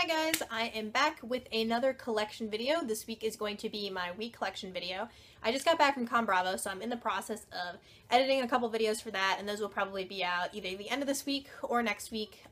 Hi guys, I am back with another collection video. This week is going to be my Wii Collection video. I just got back from Con Bravo, so I'm in the process of editing a couple videos for that, and those will probably be out either the end of this week or next week,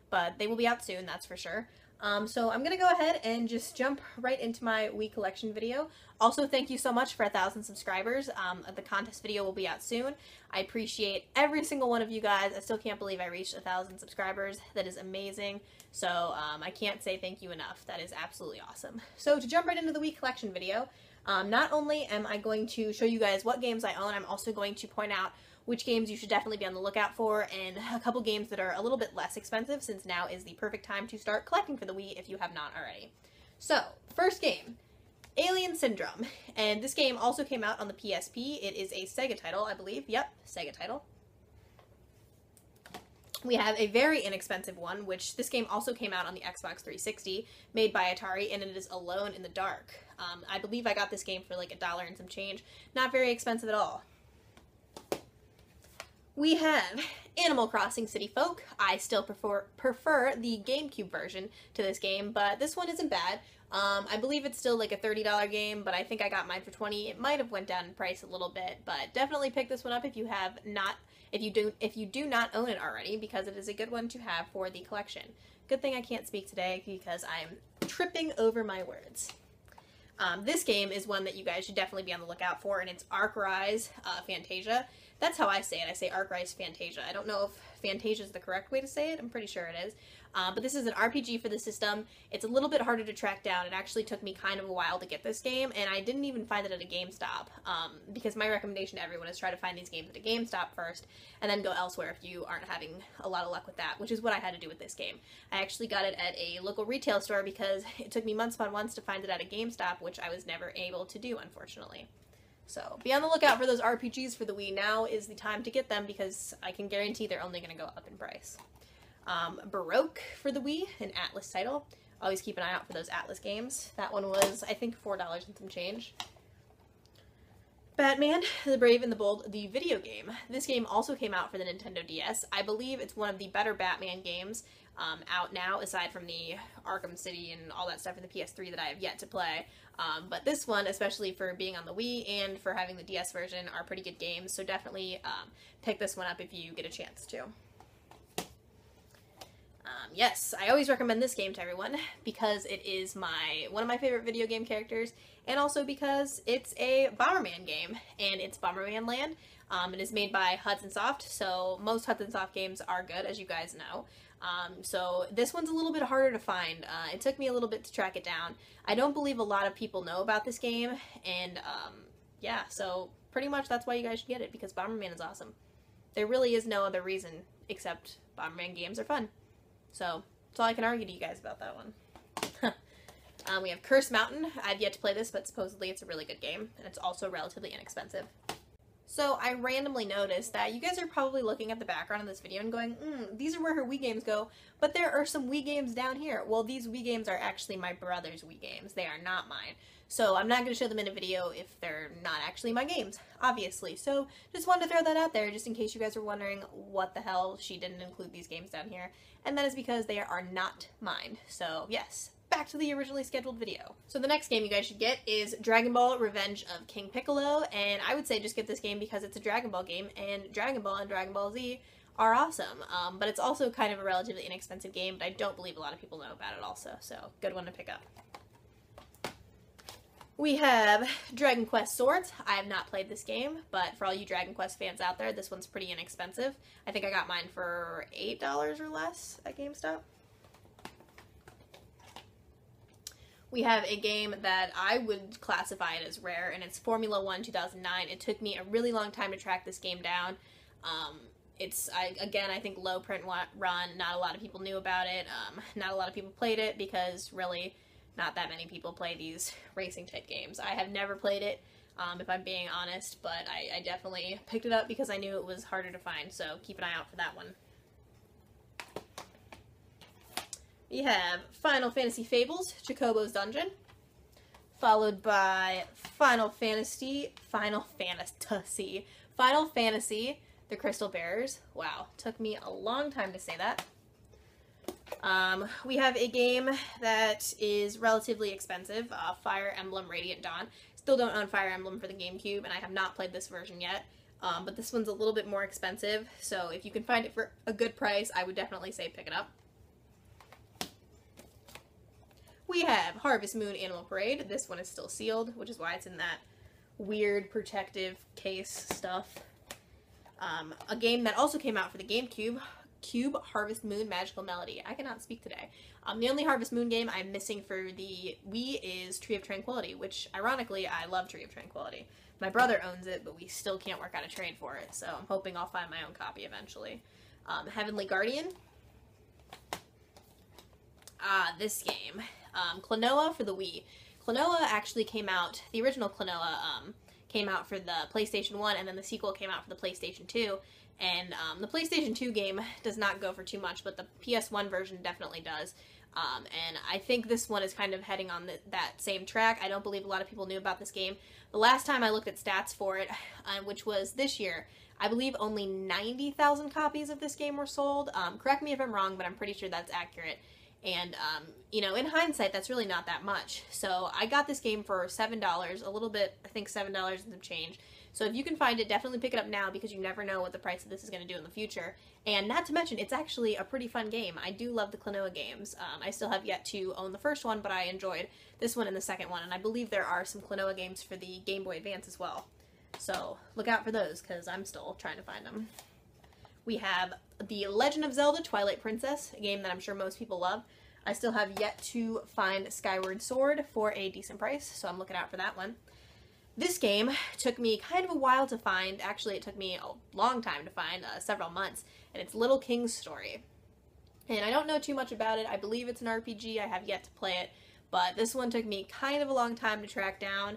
but they will be out soon, that's for sure. So I'm going to go ahead and just jump right into my Wii Collection video. Also, thank you so much for 1,000 subscribers. The contest video will be out soon. I appreciate every single one of you guys. I still can't believe I reached 1,000 subscribers. That is amazing. So I can't say thank you enough. That is absolutely awesome. So to jump right into the Wii Collection video, not only am I going to show you guys what games I own, I'm also going to point out which games you should definitely be on the lookout for, and a couple games that are a little bit less expensive, since now is the perfect time to start collecting for the Wii if you have not already. So, first game, Alien Syndrome, and this game also came out on the PSP. It is a Sega title, I believe. Yep, Sega title. We have a very inexpensive one, which this game also came out on the Xbox 360, made by Atari, and it is Alone in the Dark. I believe I got this game for like $1 and some change. Not very expensive at all. We have Animal Crossing City Folk. I still prefer the GameCube version to this game, but this one isn't bad. I believe it's still like a $30 game, but I think I got mine for $20. It might have went down in price a little bit, but definitely pick this one up if you have not, if you do not own it already, because it is a good one to have for the collection. Good thing I can't speak today because I am tripping over my words. This game is one that you guys should definitely be on the lookout for, and it's Arc Rise Fantasia. That's how I say it. I say Arc Rise Fantasia. I don't know if Fantasia is the correct way to say it. I'm pretty sure it is. But this is an RPG for the system. It's a little bit harder to track down. It actually took me kind of a while to get this game, and I didn't even find it at a GameStop, because my recommendation to everyone is try to find these games at a GameStop first, and then go elsewhere if you aren't having a lot of luck with that, which is what I had to do with this game. I actually got it at a local retail store because it took me months upon months to find it at a GameStop, which I was never able to do, unfortunately. So be on the lookout for those RPGs for the Wii. Now is the time to get them because I can guarantee they're only going to go up in price. Baroque for the Wii, an Atlas title. Always keep an eye out for those Atlas games. That one was, I think, $4 and some change. Batman, the Brave and the Bold, the video game. This game also came out for the Nintendo DS. I believe it's one of the better Batman games out now, aside from the Arkham City and all that stuff in the PS3 that I have yet to play. But this one, especially for being on the Wii and for having the DS version, are pretty good games, so definitely pick this one up if you get a chance to. Yes, I always recommend this game to everyone because it is one of my favorite video game characters, and also because it's a Bomberman game, and it's Bomberman Land. It is made by Hudson Soft, so most Hudson Soft games are good, as you guys know. So this one's a little bit harder to find. It took me a little bit to track it down. I don't believe a lot of people know about this game, and yeah, so pretty much that's why you guys should get it, because Bomberman is awesome. There really is no other reason except Bomberman games are fun. So that's all I can argue to you guys about that one. We have Curse Mountain. I've yet to play this, but supposedly it's a really good game, and it's also relatively inexpensive. So I randomly noticed that you guys are probably looking at the background of this video and going, these are where her Wii games go, but there are some Wii games down here. Well, these Wii games are actually my brother's Wii games. They are not mine. So I'm not going to show them in a video if they're not actually my games, obviously. So just wanted to throw that out there just in case you guys were wondering what the hell she didn't include these games down here. And that is because they are not mine. So yes, back to the originally scheduled video. So the next game you guys should get is Dragon Ball Revenge of King Piccolo, and I would say just get this game because it's a Dragon Ball game, and Dragon Ball and Dragon Ball Z are awesome. But it's also kind of a relatively inexpensive game, but I don't believe a lot of people know about it also, so good one to pick up. We have Dragon Quest Swords. I have not played this game, but for all you Dragon Quest fans out there, this one's pretty inexpensive. I think I got mine for $8 or less at GameStop. We have a game that I would classify it as rare, and it's Formula 1 2009. It took me a really long time to track this game down. Again, I think low print run, not a lot of people knew about it, not a lot of people played it because really not that many people play these racing type games. I have never played it, if I'm being honest, but I definitely picked it up because I knew it was harder to find, so keep an eye out for that one. We have Final Fantasy Fables, Chocobo's Dungeon, followed by Final Fantasy, The Crystal Bearers. Wow, took me a long time to say that. We have a game that is relatively expensive, Fire Emblem Radiant Dawn. Still don't own Fire Emblem for the GameCube, and I have not played this version yet. But this one's a little bit more expensive, so if you can find it for a good price, I would definitely say pick it up. We have Harvest Moon Animal Parade. This one is still sealed, which is why it's in that weird protective case stuff. A game that also came out for the GameCube, Harvest Moon Magical Melody. I cannot speak today. The only Harvest Moon game I'm missing for the Wii is Tree of Tranquility, which, ironically, I love Tree of Tranquility. My brother owns it, but we still can't work out a trade for it, so I'm hoping I'll find my own copy eventually. Heavenly Guardian. This game. Klonoa for the Wii. Klonoa actually came out, the original Klonoa came out for the PlayStation 1, and then the sequel came out for the PlayStation 2. And the PlayStation 2 game does not go for too much, but the PS1 version definitely does. And I think this one is kind of heading on that same track. I don't believe a lot of people knew about this game. The last time I looked at stats for it, which was this year, I believe only 90,000 copies of this game were sold. Correct me if I'm wrong, but I'm pretty sure that's accurate. And, you know, in hindsight, that's really not that much. So I got this game for $7, a little bit, I think $7 and some change. So if you can find it, definitely pick it up now, because you never know what the price of this is going to do in the future. And not to mention, it's actually a pretty fun game. I do love the Klonoa games. I still have yet to own the first one, but I enjoyed this one and the second one. And I believe there are some Klonoa games for the Game Boy Advance as well. So look out for those, because I'm still trying to find them. We have The Legend of Zelda Twilight Princess, a game that I'm sure most people love. I still have yet to find Skyward Sword for a decent price, so I'm looking out for that one. This game took me kind of a while to find. Actually, it took me a long time to find, several months, and it's Little King's Story. And I don't know too much about it. I believe it's an RPG. I have yet to play it, but this one took me kind of a long time to track down.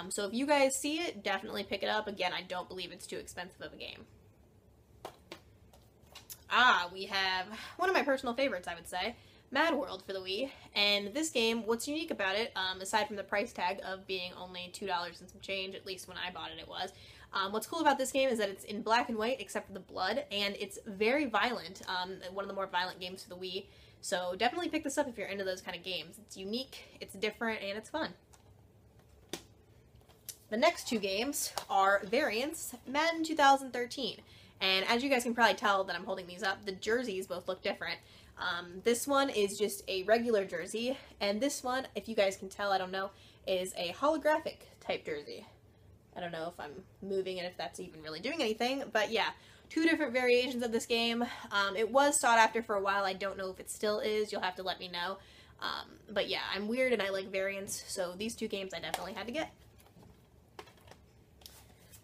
So if you guys see it, definitely pick it up. Again, I don't believe it's too expensive of a game. We have one of my personal favorites, I would say, Mad World for the Wii. And this game, what's unique about it, aside from the price tag of being only $2 and some change, at least when I bought it, it was. What's cool about this game is that it's in black and white except for the blood, and it's very violent. One of the more violent games for the Wii. So definitely pick this up if you're into those kind of games. It's unique, it's different, and it's fun. The next two games are variants, Madden 2013. And as you guys can probably tell that I'm holding these up, the jerseys both look different. This one is just a regular jersey, and this one, if you guys can tell, I don't know, is a holographic type jersey. I don't know if I'm moving and if that's even really doing anything, but yeah, two different variations of this game. It was sought after for a while. I don't know if it still is. You'll have to let me know. But yeah, I'm weird and I like variants, so these two games I definitely had to get.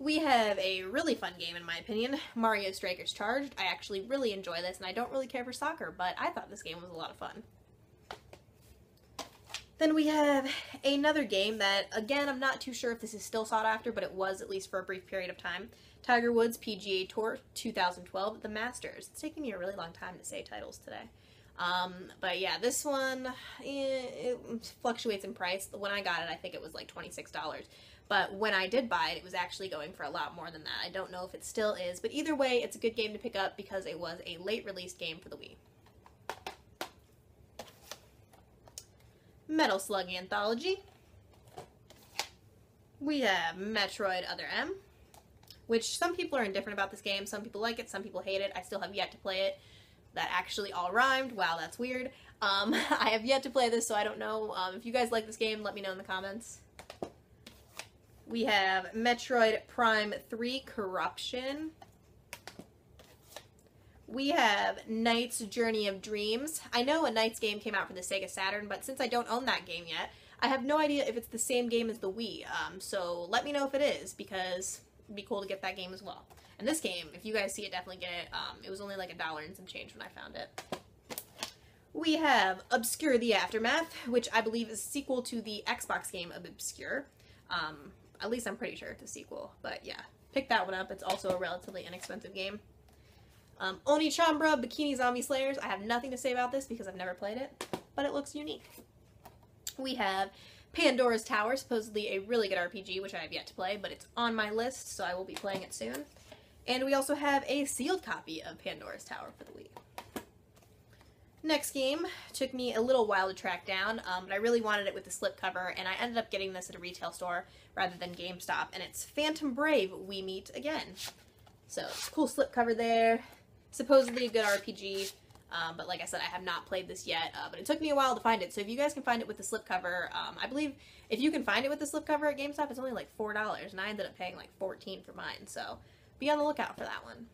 We have a really fun game, in my opinion, Mario Strikers Charged. I actually really enjoy this, and I don't really care for soccer, but I thought this game was a lot of fun. Then we have another game that, again, I'm not too sure if this is still sought after, but it was, at least for a brief period of time. Tiger Woods PGA Tour 2012, The Masters. It's taking me a really long time to say titles today. But yeah, this one, it fluctuates in price. When I got it, I think it was like $26. But when I did buy it, it was actually going for a lot more than that. I don't know if it still is, but either way, it's a good game to pick up because it was a late release game for the Wii. Metal Slug Anthology. We have Metroid Other M, which some people are indifferent about this game. Some people like it, some people hate it. I still have yet to play it. That actually all rhymed. Wow, that's weird. I have yet to play this, so I don't know. If you guys like this game, let me know in the comments. We have Metroid Prime 3 Corruption. We have Knight's Journey of Dreams. I know a Knight's game came out for the Sega Saturn, but since I don't own that game yet, I have no idea if it's the same game as the Wii. So let me know if it is, because it'd be cool to get that game as well. And this game, if you guys see it, definitely get it. It was only like $1 and some change when I found it. We have Obscure the Aftermath, which I believe is a sequel to the Xbox game of Obscure. At least I'm pretty sure it's a sequel, but yeah, pick that one up. It's also a relatively inexpensive game. Onichambra Bikini Zombie Slayers. I have nothing to say about this because I've never played it, but it looks unique. We have Pandora's Tower, supposedly a really good RPG, which I have yet to play, but it's on my list, so I will be playing it soon. And we also have a sealed copy of Pandora's Tower for the Wii. Next game took me a little while to track down, but I really wanted it with the slipcover, and I ended up getting this at a retail store rather than GameStop, and it's Phantom Brave, We Meet Again. So, it's a cool slipcover there, supposedly a good RPG, but like I said, I have not played this yet, but it took me a while to find it, so if you guys can find it with the slipcover, I believe if you can find it with the slipcover at GameStop, it's only like $4, and I ended up paying like $14 for mine, so be on the lookout for that one.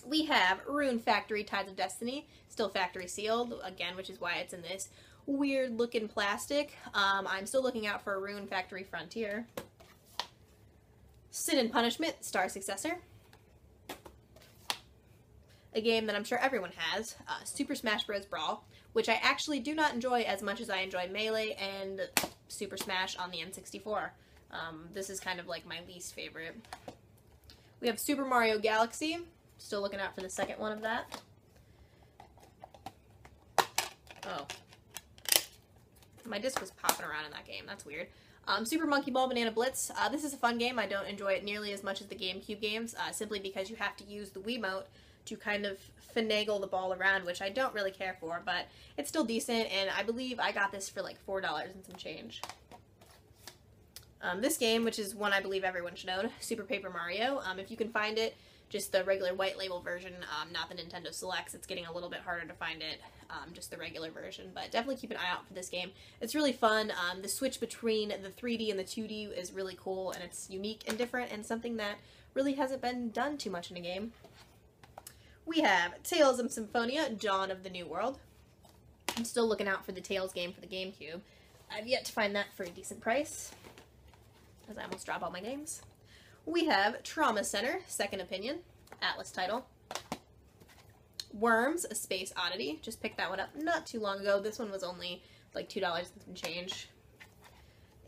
We have Rune Factory Tides of Destiny, still factory sealed, again, which is why it's in this weird looking plastic. I'm still looking out for Rune Factory Frontier. Sin and Punishment, Star Successor. A game that I'm sure everyone has, Super Smash Bros. Brawl, which I actually do not enjoy as much as I enjoy Melee and Super Smash on the N64. This is kind of like my least favorite. We have Super Mario Galaxy. Still looking out for the second one of that. Oh. My disc was popping around in that game. That's weird. Super Monkey Ball Banana Blitz. This is a fun game. I don't enjoy it nearly as much as the GameCube games, simply because you have to use the Wiimote to kind of finagle the ball around, which I don't really care for, but it's still decent, and I believe I got this for like $4 and some change. This game, which is one I believe everyone should own, Super Paper Mario. If you can find it, just the regular white label version, not the Nintendo Selects. It's getting a little bit harder to find it, just the regular version, but definitely keep an eye out for this game. It's really fun. The switch between the 3D and the 2D is really cool, and it's unique and different, and something that really hasn't been done too much in a game. We have Tales of Symphonia, Dawn of the New World. I'm still looking out for the Tales game for the GameCube. I've yet to find that for a decent price, as I almost drop all my games. We have Trauma Center, Second Opinion, Atlas title. Worms, A Space Oddity. Just picked that one up not too long ago. This one was only like $2 and some change.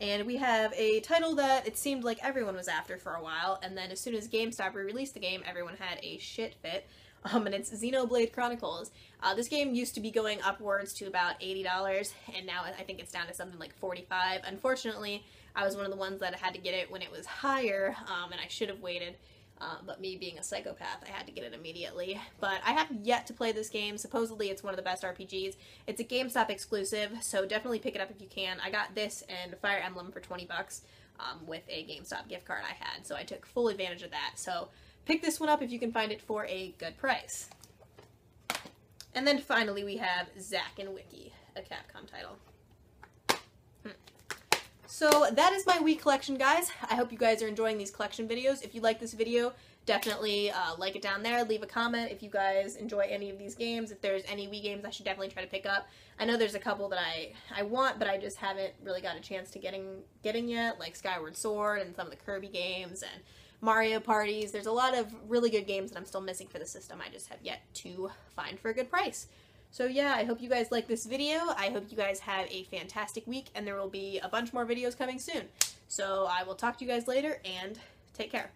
And we have a title that it seemed like everyone was after for a while, and then as soon as GameStop released the game, everyone had a shit fit. And it's Xenoblade Chronicles. This game used to be going upwards to about $80, and now I think it's down to something like $45. Unfortunately, I was one of the ones that had to get it when it was higher, and I should have waited. But me being a psychopath, I had to get it immediately. But I have yet to play this game. Supposedly, it's one of the best RPGs. It's a GameStop exclusive, so definitely pick it up if you can. I got this and Fire Emblem for $20 with a GameStop gift card I had, so I took full advantage of that. So pick this one up if you can find it for a good price. And then finally, we have Zack and Wiki, a Capcom title. So that is my Wii collection, guys. I hope you guys are enjoying these collection videos. If you like this video, definitely like it down there. Leave a comment if you guys enjoy any of these games. If there's any Wii games I should definitely try to pick up. I know there's a couple that I want, but I just haven't really got a chance to getting yet, like Skyward Sword and some of the Kirby games and Mario Parties. There's a lot of really good games that I'm still missing for the system. I just have yet to find for a good price. So yeah, I hope you guys like this video. I hope you guys have a fantastic week, and there will be a bunch more videos coming soon. So I will talk to you guys later, and take care.